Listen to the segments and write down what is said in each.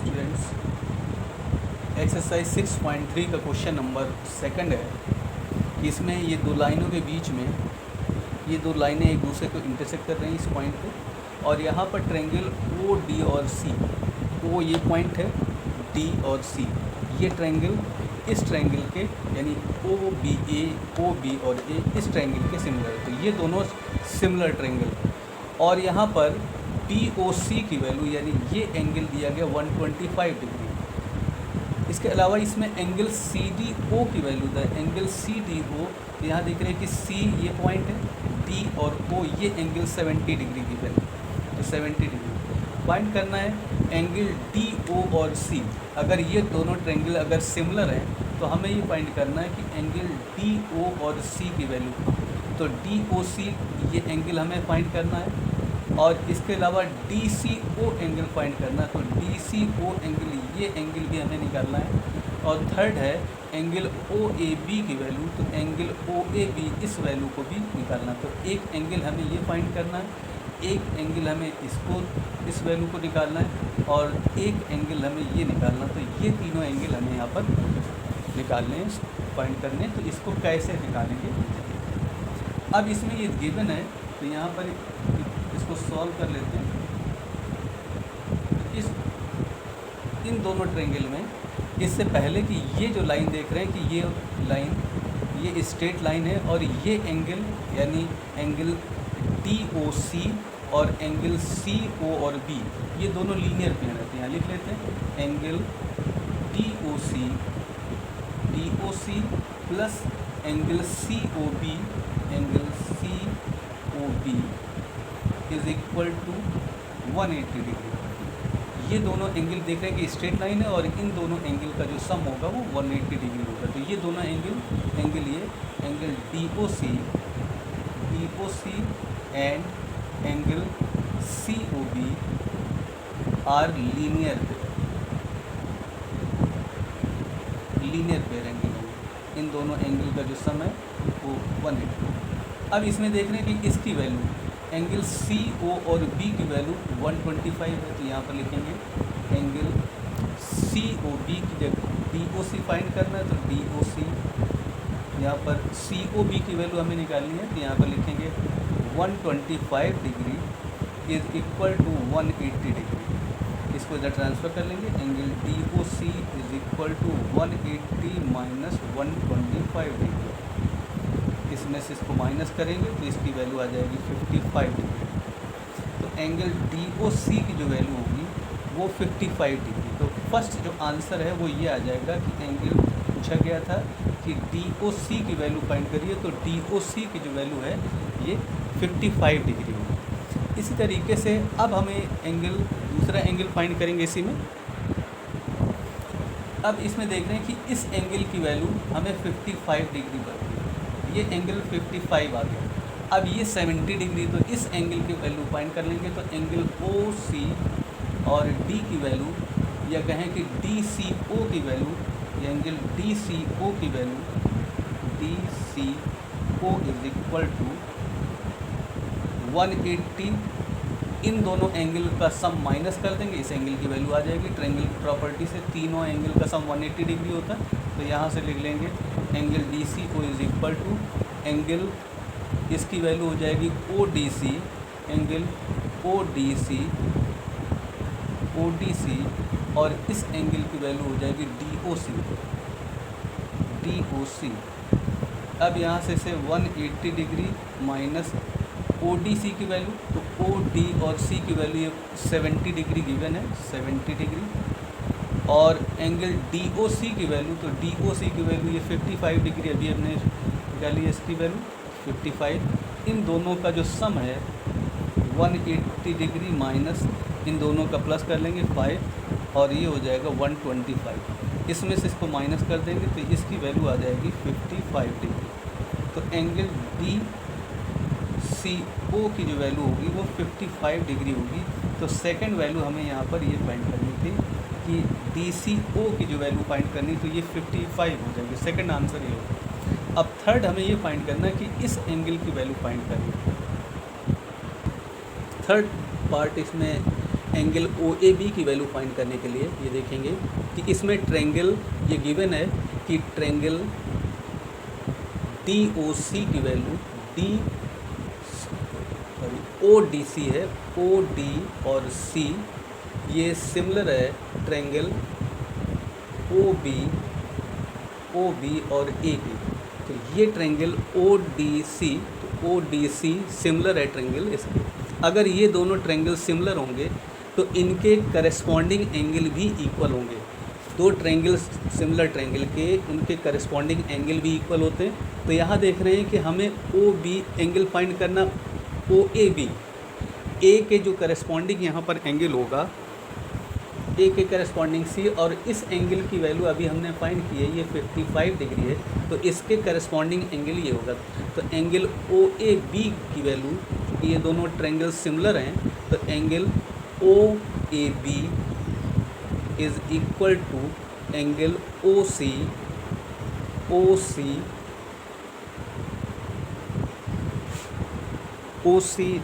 Students, exercise 6.3 का question number second है कि इसमें ये दो लाइनों के बीच में ये दो लाइनें एक दूसरे को इंटरसेक्ट कर रही हैं इस पॉइंट पे, और यहाँ पर ट्रायंगल ओ डी और सी, ओ ये पॉइंट है, डी और सी ये ट्रायंगल इस ट्रायंगल के यानी ओ बी और ए इस ट्रायंगल के सिमिलर है। तो ये दोनों सिमिलर ट्रायंगल, और यहाँ पर पी ओ सी की वैल्यू यानी ये एंगल दिया गया 125 डिग्री। इसके अलावा इसमें एंगल सी डी ओ की वैल्यू है, एंगल सी डी ओ यहाँ देख रहे हैं कि सी ये पॉइंट है, डी और ओ ये एंगल 70 डिग्री की वैल्यू, तो 70 डिग्री फाइंड करना है। एंगल डी ओ और सी, अगर ये दोनों ट्रायंगल अगर सिमिलर हैं तो हमें ये फाइंड करना है कि एंगल डी ओ और सी की वैल्यू, तो डी ओ सी ये एंगल हमें फाइंड करना है, और इसके अलावा D C O angle find करना है, तो डी सी ओ एंगल ये एंगल भी हमें निकालना है। और थर्ड है एंगल ओ ए बी की वैल्यू, तो एंगल ओ ए बी इस वैल्यू को भी निकालना। तो एक एंगल हमें ये फाइंड करना है, एक एंगल हमें इसको इस वैल्यू को निकालना है, और एक एंगल हमें ये निकालना। तो ये तीनों एंगल हमें यहाँ पर निकालने हैं, फाइंड करने हैं। तो इसको कैसे निकालेंगे, अब इसमें ये गिवन है तो यहाँ पर इसको सॉल्व कर लेते हैं। इन दोनों ट्रायंगल में इससे पहले कि ये जो लाइन देख रहे हैं कि ये लाइन ये स्ट्रेट लाइन है, और ये एंगल यानी एंगल डी ओ सी और एंगल सी ओ और बी ये दोनों लीनियर प्लेन रहते हैं। यहाँ लिख लेते हैं angle D O C plus angle C O B, angle C O B is equal to 180 degree. ये दोनों एंगल देख रहे हैं कि स्ट्रेट लाइन है, और इन दोनों एंगल का जो सम होगा वो 180 डिग्री होगा। तो ये दोनों एंगल ये angle D O C and angle C O B are linear pair angle होंगे। इन दोनों एंगल का जो सम है वो 180। अब इसमें देख रहे हैं कि इसकी वैल्यू एंगल सी ओ और बी की वैल्यू 125 है, तो यहाँ पर लिखेंगे एंगल सी ओ बी की जगह डी ओ सी फाइंड करना है, तो डी ओ सी यहाँ पर सी ओ बी की वैल्यू हमें निकालनी है, तो यहाँ पर लिखेंगे 125 degree is equal to 180 degree. इसको इधर ट्रांसफ़र कर लेंगे, angle D O C is equal to 180 minus 125 degree. इसमें से इसको माइनस करेंगे तो इसकी वैल्यू आ जाएगी 55 डिग्री। तो एंगल डी ओ सी की जो वैल्यू होगी वो 55 डिग्री। तो फर्स्ट जो आंसर है वो ये आ जाएगा कि एंगल पूछा गया था कि डी ओ सी की वैल्यू फाइंड करिए, तो डी ओ सी की जो वैल्यू है ये 55 डिग्री होगी। इसी तरीके से अब हमें एंगल दूसरा एंगल फाइंड करेंगे इसी में। अब इसमें देख रहे हैं कि इस एंगल की वैल्यू हमें 55 डिग्री पर, ये एंगल 55 आ गया। अब ये 70 डिग्री, तो इस एंगल की वैल्यू फाइंड कर लेंगे। तो एंगल ओ सी और डी की वैल्यू, या कहें कि डी सी ओ की value, angle D C O की value D C O is equal to 180। इन दोनों एंगल का सम माइनस कर देंगे, इस एंगल की वैल्यू आ जाएगी। ट्रायंगल की प्रॉपर्टी से तीनों एंगल का सम 180 डिग्री होता है, तो यहाँ से लिख लेंगे angle D C O is equal to angle इसकी वैल्यू हो जाएगी O D C, angle O D C, और इस एंगल की वैल्यू हो जाएगी डी ओ सी। अब यहाँ से 180 degree minus O D C की वैल्यू, तो ओ डी और सी की वैल्यू ये 70 डिग्री गिवन है, 70 डिग्री, और एंगल डी ओ सी की वैल्यू, तो डी ओ सी की वैल्यू ये 55 डिग्री अभी हमने निकाली है, इसकी वैल्यू 55। इन दोनों का जो सम है 180 डिग्री माइनस इन दोनों का प्लस कर लेंगे 5, और ये हो जाएगा 125। इसमें से इसको माइनस कर देंगे तो इसकी वैल्यू आ जाएगी 55 डिग्री। तो एंगल डी सी ओ की जो वैल्यू होगी वो 55 डिग्री होगी। तो सेकंड वैल्यू हमें यहाँ पर ये फाइंड करनी थी कि डी सी ओ की जो वैल्यू फाइंड करनी, तो ये 55 हो जाएगी। सेकंड आंसर ये होगा। अब थर्ड हमें ये फाइंड करना है कि इस एंगल की वैल्यू फाइंड करनी। थर्ड पार्ट इसमें एंगल ओ ए बी की वैल्यू फाइंड करने के लिए ये देखेंगे कि इसमें ट्रेंगल ये गिवन है कि ट्रेंगल डी ओ सी की वैल्यू ओ डी सी है, ओ डी और सी ये सिमिलर है ट्रेंगल ओ बी और ए बी। तो ये ट्रेंगल ओ डी सी, तो ओ डी सी सिमिलर है ट्रेंगल इसके। अगर ये दोनों ट्रेंगल सिमिलर होंगे तो इनके करस्पॉन्डिंग एंगल भी इक्वल होंगे। दो ट्रेंगल सिमिलर ट्रेंगल के उनके करस्पॉन्डिंग एंगल भी इक्वल होते हैं। तो यहाँ देख रहे हैं कि हमें ओ बी एंगल फाइंड करना, ओ ए बी, ए के जो करस्पॉन्डिंग यहाँ पर एंगल होगा, ए के करस्पॉन्डिंग सी, और इस एंगल की वैल्यू अभी हमने फाइंड की है, ये 55 डिग्री है, तो इसके करस्पॉन्डिंग एंगल ये होगा। तो एंगल ओ ए बी की वैल्यू, ये दोनों ट्रेंगल सिमिलर हैं, तो angle O A B is equal to angle O C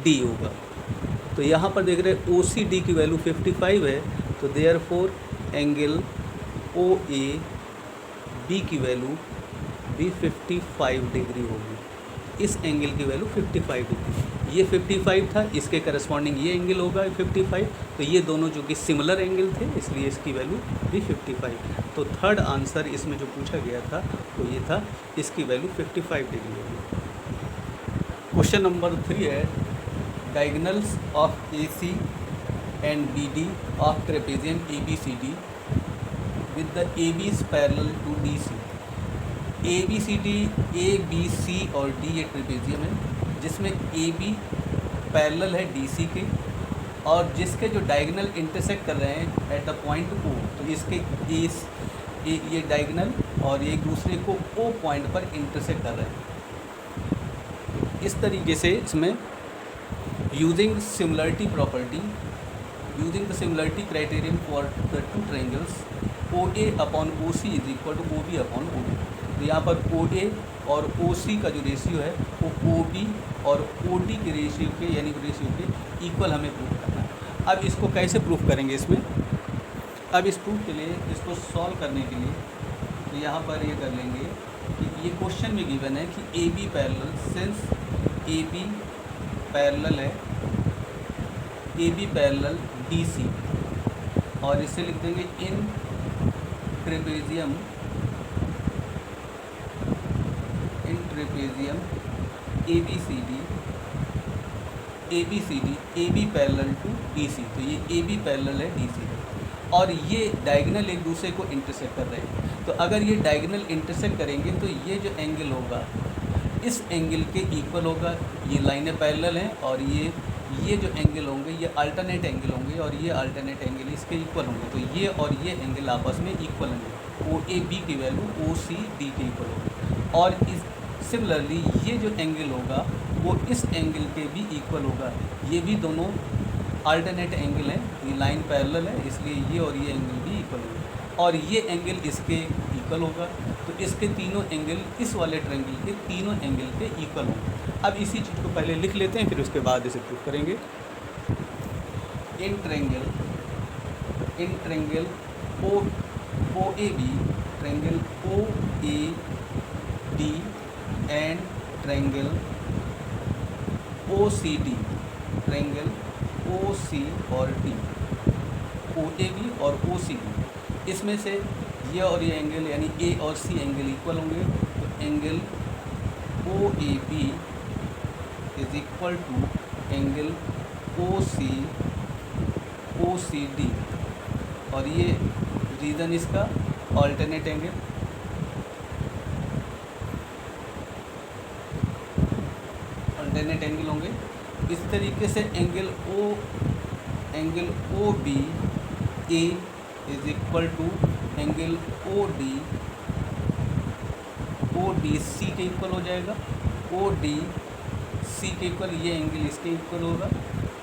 D होगा। तो यहाँ पर देख रहे हैं ओ सी डी की वैल्यू 55 है, तो therefore angle O A B की वैल्यू भी 55 डिग्री होगी। इस एंगल की वैल्यू 55 डिग्री, ये 55 था, इसके करस्पॉन्डिंग ये एंगल होगा 55। तो ये दोनों जो कि सिमिलर एंगल थे, इसलिए इसकी वैल्यू भी 55। तो थर्ड आंसर इसमें जो पूछा गया था वो ये था, इसकी वैल्यू 55 डिग्री होगी। क्वेश्चन नंबर 3 है diagonals of A C and B D of trapezium A B C D with the A B is parallel to D C. A B C और डी ये ट्रेपेजियम है जिसमें A B parallel है D C के, और जिसके जो diagonal intersect कर रहे हैं एट द पॉइंट ओ, तो इसके ये डायगोनल और एक दूसरे को ओ पॉइंट पर इंटरसेक्ट कर रहे हैं। इस तरीके से इसमें using similarity property, using the similarity criterion for the two triangles O A upon O C is equal to O B upon O D. तो यहाँ पर ओ ए और ओ सी का जो रेशियो है वो ओ बी और ओ डी के रेशियो के, यानी रेशियो के इक्वल हमें प्रूव करना है। अब इसको कैसे प्रूव करेंगे इसमें, अब इस प्रूफ के लिए, इसको सॉल्व करने के लिए तो यहाँ पर ये कर लेंगे कि ये क्वेश्चन में गिवन है कि A B parallel, since A B parallel है, A B parallel D C, और इसे लिख देंगे in trapezium A B C D, A B parallel to D C. तो ये ए बी पैरेलल है डी सी, और ये डायगोनल एक दूसरे को इंटरसेक्ट कर रहे हैं। तो अगर ये डायगोनल इंटरसेक्ट करेंगे तो ये जो एंगल होगा इस एंगल के इक्वल होगा। ये लाइनें पैरेलल हैं और ये जो एंगल होंगे ये अल्टरनेट एंगल होंगे, और ये अल्टरनेट एंगल इसके इक्वल होंगे। तो ये और ये एंगल आपस में इक्वल होंगे, ओ ए बी की वैल्यू ओ सी डी के इक्वल होगी। और इस सिमिलरली ये जो एंगल होगा वो इस एंगल के भी इक्वल होगा। ये भी दोनों अल्टरनेट एंगल हैं, ये लाइन पैरेलल है, इसलिए ये और ये एंगल भी इक्वल होगा, और ये एंगल इसके इक्वल होगा। तो इसके तीनों एंगल इस वाले ट्रायंगल के तीनों एंगल के इक्वल होंगे। अब इसी चीज़ को पहले लिख लेते हैं, फिर उसके बाद इसे प्रूफ करेंगे। In triangle O A B, triangle O A D and triangle O C D, triangle O C और डी, ओ ए बी और ओ सी डी, इसमें से ये और ये एंगल यानी ए और सी एंगल इक्वल होंगे। तो angle O A B is equal to angle O C D, और ये रीज़न इसका अल्टरनेट एंगल, होंगे। इस तरीके से angle O B A is equal to angle O D C के इक्वल हो जाएगा। ओ डी सी के इक्वल, ये एंगल इसके इक्वल होगा।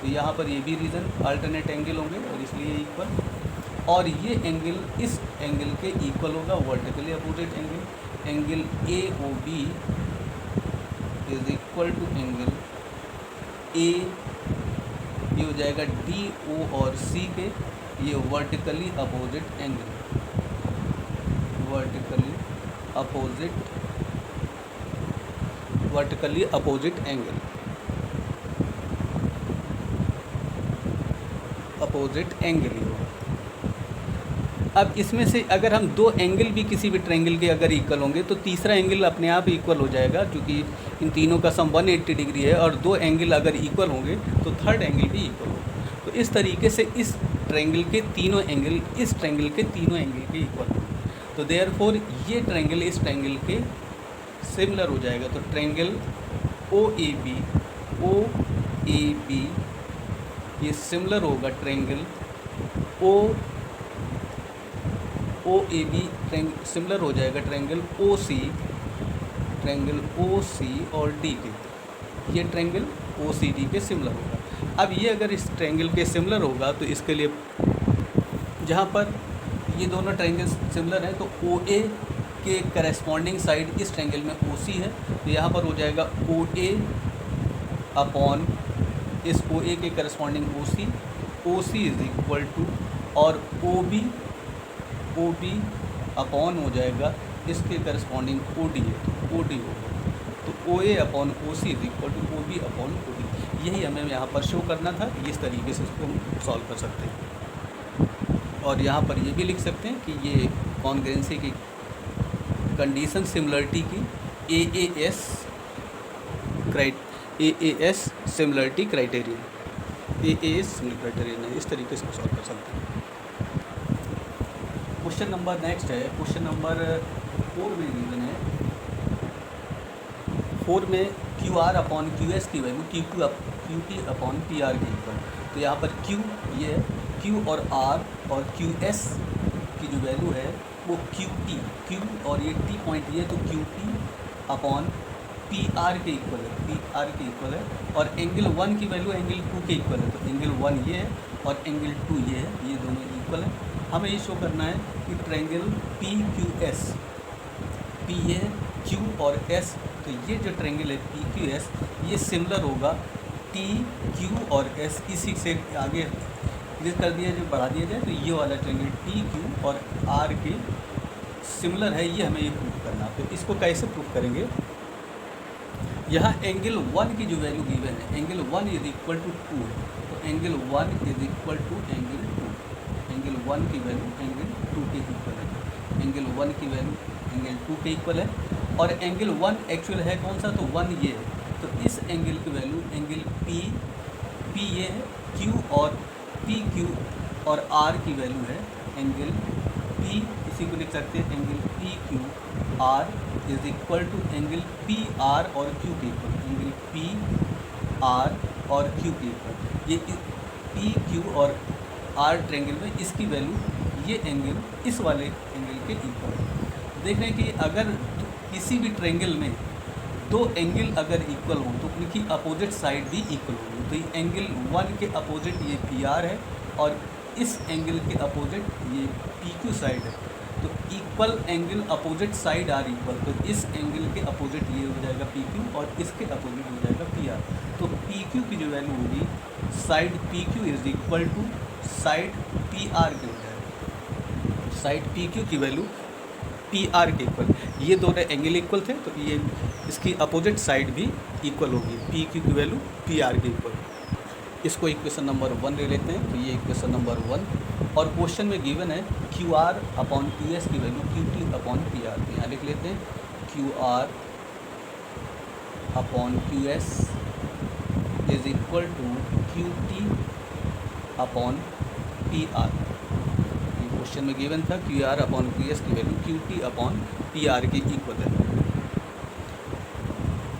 तो यहाँ पर ये भी रीज़न अल्टरनेट एंगल होंगे और इसलिए इक्वल, और ये एंगल इस एंगल के इक्वल होगा, vertically opposite angle. Angle A O B is equal to angle A ये हो जाएगा डी ओ और सी के ये vertically opposite angle, vertically opposite angle, ही होगा। अब इसमें से अगर हम दो एंगल भी किसी भी ट्रायंगल के अगर इक्वल होंगे तो तीसरा एंगल अपने आप इक्वल हो जाएगा, क्योंकि इन तीनों का सम 180 डिग्री है और दो एंगल अगर इक्वल होंगे तो थर्ड एंगल भी इक्वल होगा। तो इस तरीके से इस ट्रायंगल के तीनों एंगल इस ट्रायंगल के तीनों एंगल के इक्वल होंगे। तो देयरफॉर ये ट्रायंगल इस ट्रायंगल के सिमिलर हो जाएगा। तो ट्रायंगल ओ ए बी ये सिमिलर होगा triangle O A B similar हो जाएगा ट्रायंगल ओ सी और डी के, ये ट्रायंगल ओ सी डी के सिमिलर होगा। अब ये अगर इस ट्रायंगल के सिमिलर होगा तो इसके लिए जहाँ पर ये दोनों ट्रायंगल सिमिलर हैं तो ओ ए के करस्पॉन्डिंग साइड इस ट्रायंगल में ओ सी है, तो यहाँ पर हो जाएगा ओ ए अपॉन इस ओ ए के corresponding O C is equal to और ओ बी अपॉन हो जाएगा इसके करस्पॉन्डिंग ओ डी होगा। तो O A upon O C is equal to O B upon O D. यही हमें यहाँ पर शो करना था। इस तरीके से इसको हम सॉल्व कर सकते हैं। और यहाँ पर ये भी लिख सकते हैं कि ये कॉन्ग्रुएंसी की कंडीशन सिमिलरिटी की AAS सिमिलरिटी क्राइटेरियन है। इस तरीके से सॉल्व कर सकते हैं। क्वेश्चन नंबर नेक्स्ट है, क्वेश्चन नंबर 4 में गिवन है। 4 में Q R upon Q S की value Q T upon P R के इक्वल। तो यहाँ पर क्यू ये क्यू और आर और क्यू एस की जो वैल्यू है वो क्यू और ये टी पॉइंट ये तो Q T upon P R के इक्वल है। और एंगल 1 की वैल्यू एंगल 2 के इक्वल है। तो एंगल 1 ये है और एंगल 2 ये है, ये दोनों इक्वल है। हमें ये शो करना है कि triangle P Q S, P ये क्यू और एस, तो ये जो ट्रायंगल है पी क्यू एस ये सिमिलर होगा टी क्यू और एस। इसी से आगे क्लियर कर दिया जाए, बढ़ा दिया जाए तो ये वाला ट्रायंगल टी क्यू और आर के सिमिलर है, ये हमें ये प्रूफ करना। तो इसको कैसे प्रूफ करेंगे? यहाँ एंगल 1 की जो वैल्यू गिवन है एंगल 1 इज इक्वल टू 2 है। तो angle 1 is equal to angle 2, angle 1 की वैल्यू एंगल 2 के इक्वल है। एंगल 1 की वैल्यू एंगल 2 के इक्वल है। और एंगल 1 एक्चुअल है कौन सा? तो 1 ये है। तो इस एंगल की वैल्यू एंगल पी ये है, क्यू और पी क्यू और आर की वैल्यू है एंगल पी, इसी को लिख सकते हैं angle P Q R is equal to angle P R और क्यू के इक्वल, एंगल पी आर और क्यू के इक्वल। ये पी क्यू और आर ट्रायंगल में इसकी वैल्यू ये एंगल इस वाले एंगल के इक्वल है। देख रहे हैं कि अगर किसी भी ट्रायंगल में दो एंगल अगर इक्वल हों तो उनकी अपोजिट साइड भी इक्वल होगी। तो ये एंगल 1 के अपोजिट ये पी आर है और इस एंगल के अपोजिट ये पी क्यू साइड है। तो equal angle opposite side are equal, तो इस एंगल के अपोजिट ये हो जाएगा पी क्यू और इसके अपोजिट हो जाएगा पी आर। तो पी क्यू की जो वैल्यू होगी side P Q is equal to side P R के हो जाएगा। साइड पी क्यू की वैल्यू पी आर के इक्वल, ये दोनों एंगल इक्वल थे तो ये इसकी अपोजिट साइड भी इक्वल होगी, पी क्यू की वैल्यू पी आर के इक्वल। इसको इक्वेशन नंबर 1 ले लेते हैं। तो ये इक्वेशन नंबर 1 और क्वेश्चन में गिवन है Q R upon Q S की value Q T upon P R. तो यहाँ लिख लेते हैं Q R upon Q S is equal to Q T upon P R. ये क्वेश्चन में गिवन था Q R upon Q S की value Q T upon P R के इक्वल है।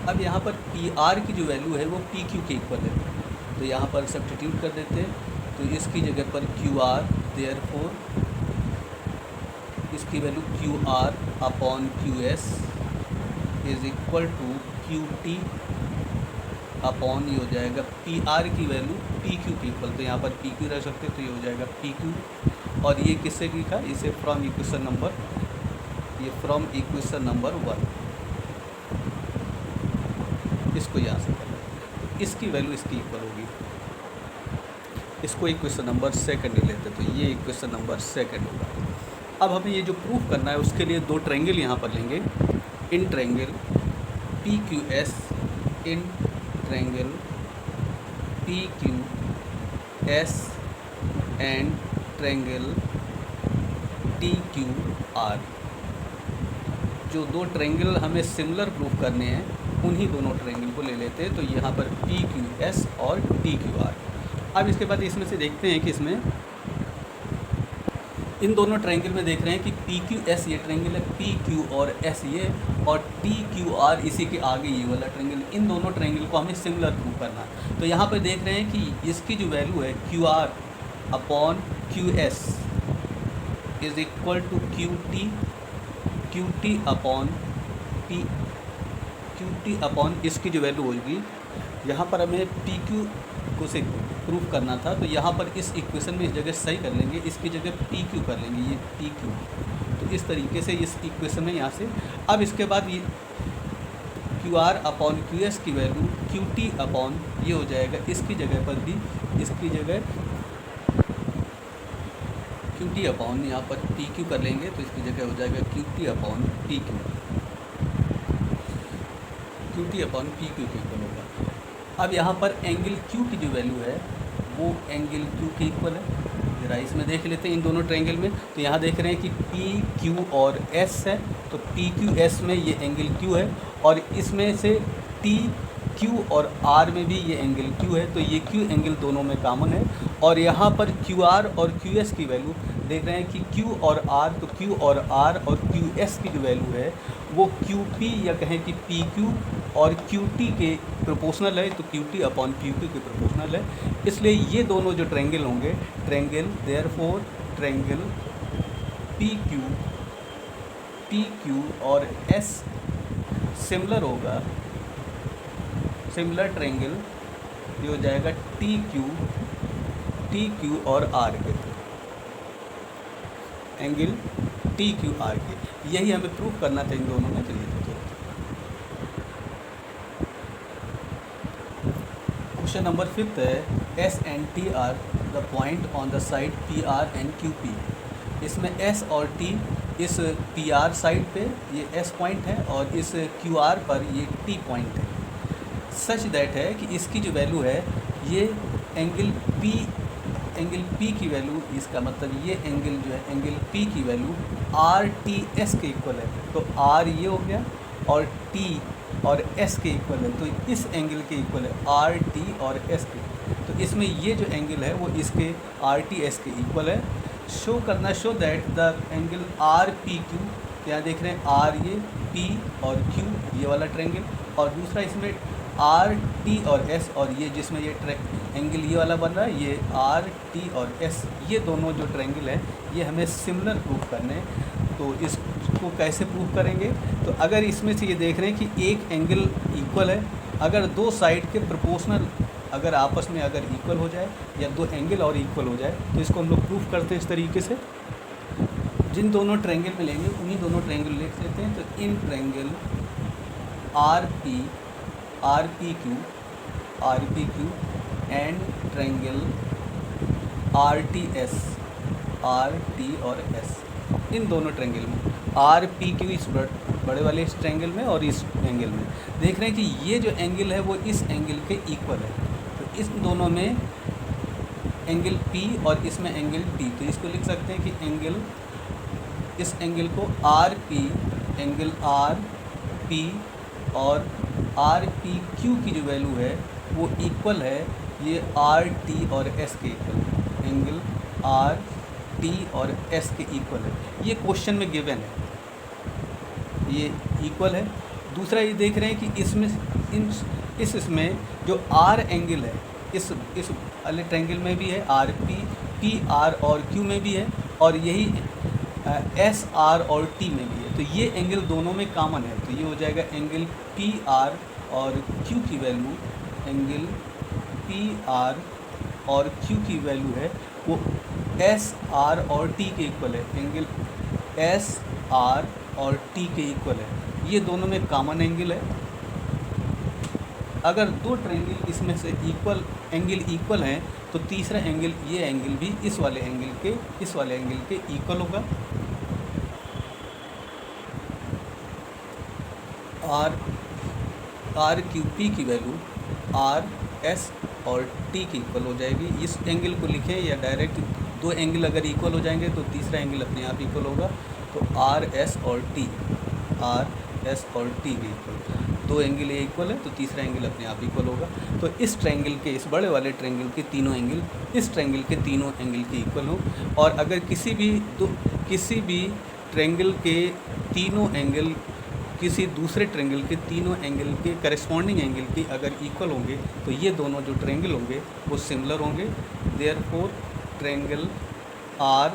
अब यहाँ पर पी आर की जो वैल्यू है वो पी क्यू के इक्वल है। तो यहाँ पर सब्स्टिट्यूट कर देते हैं। तो इसकी जगह पर क्यू आर, देयरफॉर इसकी value Q R upon Q S is equal to Q T upon ये हो जाएगा पी आर की वैल्यू पी क्यू की इक्वल। तो यहाँ पर पी क्यू रह सकते तो ये हो जाएगा पी क्यू। और ये किससे लिखा? इसे फ्रॉम इक्वेशन नंबर 1 इसको यहाँ से करना, इसकी वैल्यू इसकी इक्वल होगी। इसको इक्वेशन नंबर सेकंड ले लेते हैं, तो ये इक्वेशन नंबर सेकंड होगा। अब हमें ये जो प्रूफ करना है उसके लिए दो ट्रायंगल यहाँ पर लेंगे, in triangle P Q S, in triangle P Q S and triangle T Q R. जो दो ट्रायंगल हमें सिमिलर प्रूफ करने हैं उन्हीं दोनों ट्रायंगल को ले लेते हैं, तो यहाँ पर पी क्यू एस और टी क्यू आर। अब इसके बाद इसमें से देखते हैं कि इसमें इन दोनों ट्रायंगल में देख रहे हैं कि पी क्यू एस ये ट्रायंगल है, पी क्यू और एस ये, और टी क्यू आर इसी के आगे ये वाला ट्रायंगल। इन दोनों ट्रायंगल को हमें सिमिलर प्रूफ करना है। तो यहाँ पर देख रहे हैं कि इसकी जो वैल्यू है Q R upon Q S is equal to Q T upon P, Q T upon इसकी जो वैल्यू होगी, यहाँ पर हमें पी क्यू को से प्रूफ करना था, तो यहाँ पर इस इक्वेशन में इस जगह सही कर लेंगे, इसकी जगह पी क्यू कर लेंगे, ये पी क्यू। तो इस तरीके से इस इक्वेशन में यहाँ से, अब इसके बाद ये Q R upon Q S की वैल्यू क्यू टी अपॉन ये हो जाएगा, इसकी जगह पर भी इसकी जगह क्यू टी अपॉन यहाँ पर पी क्यू कर लेंगे, तो इसकी जगह हो जाएगा Q T upon P Q, Q T upon P Q के इक्वल होगा। अब यहाँ पर एंगल क्यू की जो वैल्यू है वो एंगल क्यू के इक्वल है। जरा इसमें देख लेते हैं इन दोनों ट्रायंगल में, तो यहाँ देख रहे हैं कि पी क्यू और एस है, तो पी क्यू एस में ये एंगल क्यू है, और इसमें से टी क्यू और आर में भी ये एंगल क्यू है, तो ये क्यू एंगल दोनों में कॉमन है। और यहाँ पर क्यू आर और क्यू एस की वैल्यू देख रहे हैं कि क्यू और आर, तो क्यू और आर और क्यू एस की जो वैल्यू है वो क्यू पी या कहें कि पी क्यू और क्यू टी के प्रोपोर्शनल है, तो Q T upon P Q के प्रोपोर्शनल है। इसलिए ये दोनों जो ट्रायंगल होंगे, triangle therefore triangle P Q और एस सिमिलर होगा, सिमिलर ट्रायंगल ये हो जाएगा टी क्यू और आर के, एंगल टी क्यू आर के। यही हमें प्रूफ करना था इन दोनों में। चलिए क्वेश्चन नंबर 5 है, S and T R the point on the side P are and Q P. इसमें एस और टी इस पी आर साइड पे ये एस पॉइंट है और इस क्यू आर पर ये टी पॉइंट है। सच दैट है कि इसकी जो वैल्यू है ये एंगल पी की वैल्यू, इसका मतलब ये एंगल जो है एंगल पी की वैल्यू आर टी एस के इक्वल है। तो आर ये हो गया और टी और एस के इक्वल है, तो इस एंगल के इक्वल है आर टी और एस के। तो इसमें ये जो एंगल है वो इसके आर टी एस के इक्वल है। शो करना, show that the angle R P Q, क्या देख रहे हैं आर ये पी और क्यू ये वाला ट्रायंगल, और दूसरा इसमें आर टी और एस, और ये जिसमें ये एंगल ये वाला बन रहा है ये आर टी और एस, ये दोनों जो ट्रायंगल है ये हमें सिमिलर प्रूफ करने हैं। तो इसको कैसे प्रूफ करेंगे, तो अगर इसमें से ये देख रहे हैं कि एक एंगल इक्वल है, अगर दो साइड के प्रोपोर्शनल अगर आपस में अगर इक्वल हो जाए या दो एंगल और इक्वल हो जाए तो इसको हम लोग प्रूफ करते हैं इस तरीके से। जिन दोनों ट्रायंगल में लेंगे उन्हीं दोनों ट्रायंगल लिख लेते हैं। तो in triangle R P Q and triangle R T और एस, इन दोनों ट्रायंगल में आर पी क्यू इस बड़े वाले इस ट्रायंगल में और इस एंगल में देख रहे हैं कि ये जो एंगल है वो इस एंगल के इक्वल है। तो इस दोनों में एंगल पी और इसमें एंगल टी, तो इसको लिख सकते हैं कि एंगल, इस एंगल को R P, angle R P और आर पी क्यू की जो वैल्यू है वो इक्वल है ये आर टी और एस के इक्वल, एंगल आर टी और एस के इक्वल है। ये क्वेश्चन में गिवन है, ये इक्वल है। दूसरा ये देख रहे हैं कि इसमें इसमें जो आर एंगल है इस वाले ट्रायंगल में भी है, आर पी आर और क्यू में भी है, और यही एस आर और टी में भी है। तो ये एंगल दोनों में कॉमन है, तो ये हो जाएगा एंगल पी आर और क्यू की वैल्यू, एंगल पी आर और क्यू की वैल्यू है वो एस आर और टी के इक्वल है, एंगल एस आर और टी के इक्वल है। ये दोनों में कॉमन एंगल है। अगर दो ट्रायंगल इसमें से एंगल इक्वल हैं तो तीसरा एंगल, ये एंगल भी इस वाले एंगल के इक्वल होगा। आर क्यू पी की वैल्यू आर एस और टी की इक्वल हो जाएगी। इस एंगल को लिखें या डायरेक्ट दो एंगल अगर इक्वल हो जाएंगे तो तीसरा एंगल अपने आप इक्वल होगा। तो आर एस और टी भी इक्वल, दो एंगल ये इक्वल है तो तीसरा एंगल अपने आप इक्वल होगा। तो इस ट्रायंगल के, इस बड़े वाले ट्रायंगल के तीनों एंगल इस ट्रायंगल के तीनों एंगल के इक्वल हो। और अगर किसी भी ट्रायंगल के तीनों एंगल किसी दूसरे ट्रायंगल के तीनों एंगल के करस्पॉन्डिंग एंगल के अगर इक्वल होंगे तो ये दोनों जो ट्रायंगल होंगे वो सिमिलर होंगे। देयरफॉर ट्रायंगल आर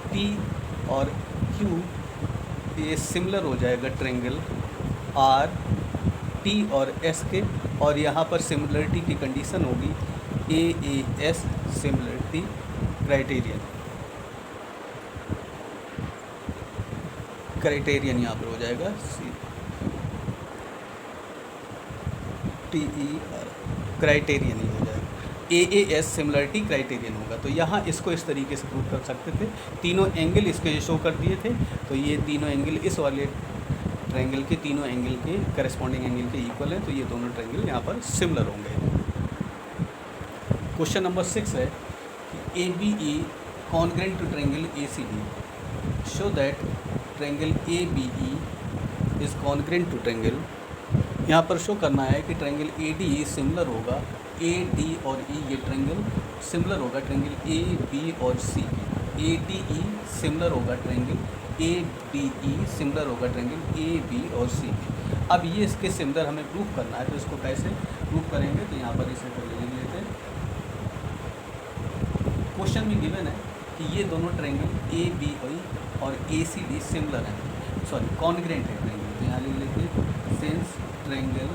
टी और क्यू ये सिमिलर हो जाएगा ट्रायंगल आर टी और एस के। और यहाँ पर सिमिलरिटी की कंडीशन होगी AAS सिमिलरिटी क्राइटेरियन यहाँ पर हो जाएगा TER क्राइटेरियन ही हो जाएगा। AAS सिमिलरिटी क्राइटेरियन होगा। तो यहाँ इसको इस तरीके से प्रूव कर सकते थे। तीनों एंगल इसके शो कर दिए थे, तो ये तीनों एंगल इस वाले ट्रायंगल के तीनों एंगल के करस्पॉन्डिंग एंगल के इक्वल है, तो ये दोनों ट्रायंगल यहाँ पर सिमिलर होंगे। क्वेश्चन नंबर 6 है कि ABE congruent to triangle ACD, show that triangle ABE is congruent to triangle. यहाँ पर शो करना है कि ट्रायंगल ADE सिमिलर होगा AD और E, ये ट्रायंगल सिमिलर होगा ट्रायंगल AB और C। ADE सिमिलर होगा ट्रायंगल ABE सिमिलर होगा ट्रायंगल AB और C। अब ये इसके सिमिलर हमें प्रूफ करना है, तो इसको कैसे प्रूफ करेंगे, तो यहाँ पर इसे कर लेते हैं। क्वेश्चन में गिवन है कि ये दोनों ट्रायंगल ABE और ACD सिमिलर हैं, सॉरी कॉन्ग्रेंट है ट्रायंगल। तो यहाँ लिख लेते हैं since triangle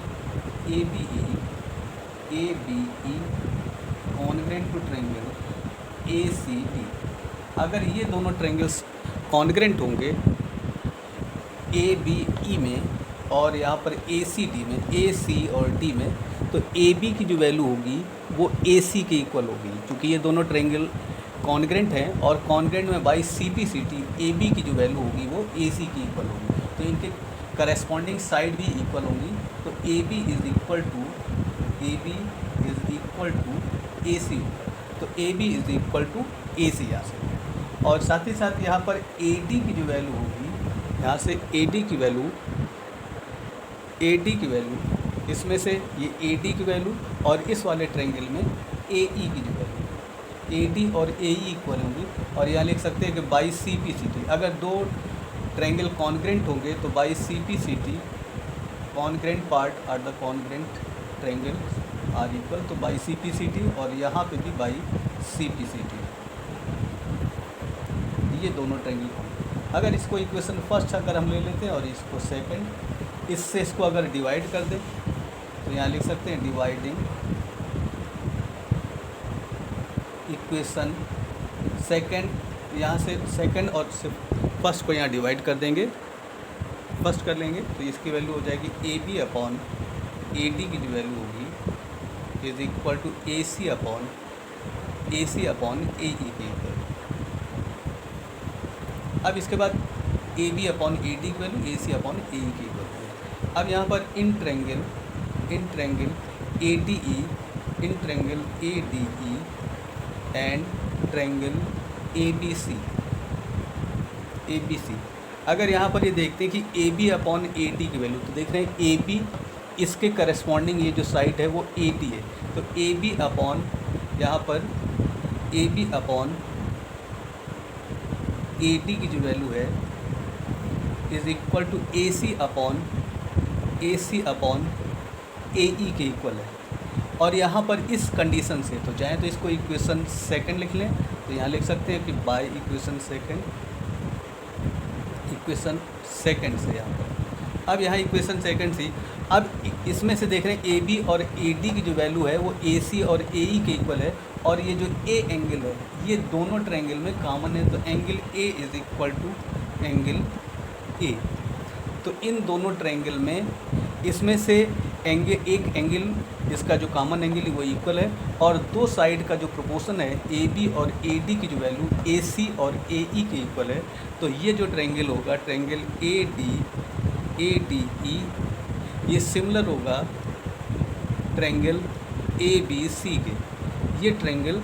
ABE congruent to triangle ACD। अगर ये दोनों ट्रायंगल्स कॉन्ग्रेंट होंगे ABE में और यहाँ पर ACD में, AC और D में, तो AB की जो वैल्यू होगी वो AC के इक्वल होगी, क्योंकि ये दोनों ट्रायंगल कॉन्ग्रेंट हैं। और कॉन्ग्रेंट में बाई CPCT AB की जो वैल्यू होगी वो AC की इक्वल होगी, तो इनके करस्पॉन्डिंग साइड भी इक्वल होंगी। तो AB is equal to AC होगा, तो AB is equal to AC यहाँ से। और साथ ही साथ यहाँ पर AD की जो वैल्यू होगी, यहाँ से AD की वैल्यू इसमें से ये AD की वैल्यू और इस वाले ट्रायंगल में AE की जो वैल्यू, AD और AE इक्वल होंगी। और यहाँ लिख सकते हैं कि बाई CPCT, अगर दो ट्रायंगल कॉन्ग्रेंट होंगे तो by CPCT congruent part are the congruent triangle are equal, तो बाई CPCT और यहाँ पे भी बाई CPCT, ये दोनों ट्रायंगल कॉन्ग्रेंट। अगर इसको इक्वेशन फर्स्ट अगर हम ले लेते हैं और इसको सेकंड, इससे इसको अगर डिवाइड कर दें तो यहाँ लिख सकते हैं डिवाइडिंग इक्वेशन सेकंड, यहाँ से सेकंड और फर्स्ट को यहाँ डिवाइड कर देंगे, फर्स्ट कर लेंगे, तो इसकी वैल्यू हो जाएगी AB अपॉन AD की जो वैल्यू होगी is equal to AC upon AE के इक्वल। अब इसके बाद AB अपॉन AD की वैल्यू AC अपॉन AE की इक्वल। अब यहाँ पर in triangle ADE, in triangle ADE and triangle ABC, अगर यहाँ पर ये देखते हैं कि AB अपॉन AD की वैल्यू, तो देख रहे हैं AB इसके करस्पॉन्डिंग ये जो साइड है वो AD है, तो AB अपॉन यहाँ पर AB अपॉन AD की जो वैल्यू है is equal to AC upon AE के इक्वल है। और यहाँ पर इस कंडीशन से तो चाहे तो इसको इक्वेशन सेकंड लिख लें, तो यहाँ लिख सकते हैं कि बाय इक्वेशन सेकंड से यहाँ पर। अब यहाँ इक्वेशन सेकंड से अब इसमें से देख रहे हैं AB और AD की जो वैल्यू है वो AC और AE के इक्वल है, और ये जो A एंगल है ये दोनों ट्रायंगल में कॉमन है, तो angle A is equal to angle A। तो इन दोनों ट्रायंगल में इसमें से एक एंगल इसका जो कॉमन एंगल है वो इक्वल है, और दो साइड का जो प्रोपोर्शन है ए बी और ए डी की जो वैल्यू ए सी और ए ई के इक्वल है, तो ये जो ट्रायंगल होगा ट्रायंगल ए डी ई, ये सिमिलर होगा ट्रायंगल ए बी सी के। ये ट्रायंगल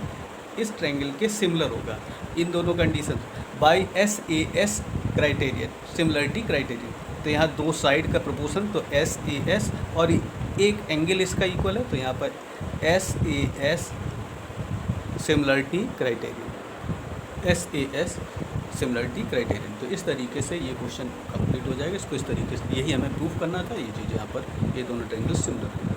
इस ट्रायंगल के सिमिलर होगा इन दोनों condition by S A S criterion, similarity criterion. तो यहाँ दो साइड का प्रोपोर्शन तो एस ए एस और एक एंगल इसका इक्वल है, तो यहाँ पर S A S similarity criterion, S A S similarity criterion. तो इस तरीके से ये क्वेश्चन कंप्लीट हो जाएगा। इसको इस तरीके से यही हमें प्रूफ करना था, ये चीज़ यहाँ पर ये दोनों ट्रायंगल सिमिलर है।